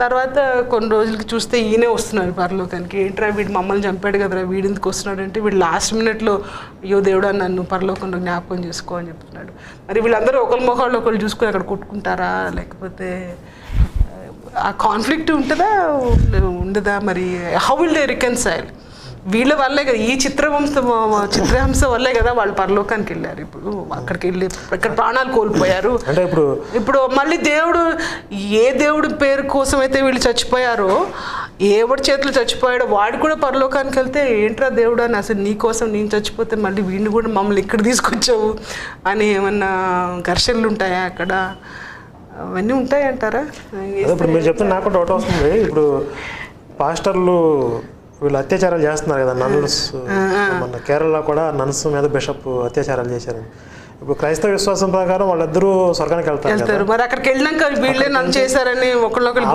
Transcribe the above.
తర్వాత కొన్ని రోజులకి చూస్తే ఈయనే వస్తున్నారు పరలోకానికి. ఏంట్రా వీడు మమ్మల్ని చంపాడు కదరా, వీడు ఎందుకు వస్తున్నాడు అంటే, వీడు లాస్ట్ మినిట్లో అయ్యో దేవుడా నన్ను పరలోకంలో జ్ఞాపకం చేసుకో అని చెప్తున్నాడు. మరి వీళ్ళందరూ ఒకరి మొహాల్లో ఒకళ్ళు చూసుకొని అక్కడ కొట్టుకుంటారా, లేకపోతే ఆ కాన్ఫ్లిక్ట్ ఉంటుందా ఉండదా? మరి హౌ విల్ దే రికన్సైల్? వీళ్ళ వల్లే కదా, ఈ చిత్రహింస వల్లే కదా వాళ్ళు పరలోకానికి వెళ్ళారు. ఇప్పుడు అక్కడికి వెళ్ళి ఇక్కడ ప్రాణాలు కోల్పోయారు. అంటే ఇప్పుడు మళ్ళీ ఏ దేవుడి పేరు కోసం అయితే వీళ్ళు చచ్చిపోయారో, ఎవడి చేతులు చచ్చిపోయాడో వాడు కూడా పరలోకానికి వెళ్తే ఏంట్రా దేవుడు అని, అసలు నీ కోసం నేను చచ్చిపోతే మళ్ళీ వీడిని కూడా మమ్మల్ని ఇక్కడ తీసుకొచ్చావు అని ఏమన్నా ఘర్షణలు ఉంటాయా అక్కడ? అవన్నీ ఉంటాయంటారా? ఇప్పుడు మీరు చెప్తే నాకు డౌట్ వస్తుంది. ఇప్పుడు పాస్టర్లు వీళ్ళు అత్యాచారాలు చేస్తున్నారు కదా, నన్స్ మన కేరళ కూడా నన్స్ మీద బిషప్ అత్యాచారాలు చేశారు. ఇప్పుడు క్రైస్తవ విశ్వాసం ప్రకారం వాళ్ళిద్దరూ స్వర్గానికి వెళ్తారు. మరి అక్కడికి వెళ్ళినాక వీళ్ళే నన్ను చేశారని ఒకళ్ళొకరు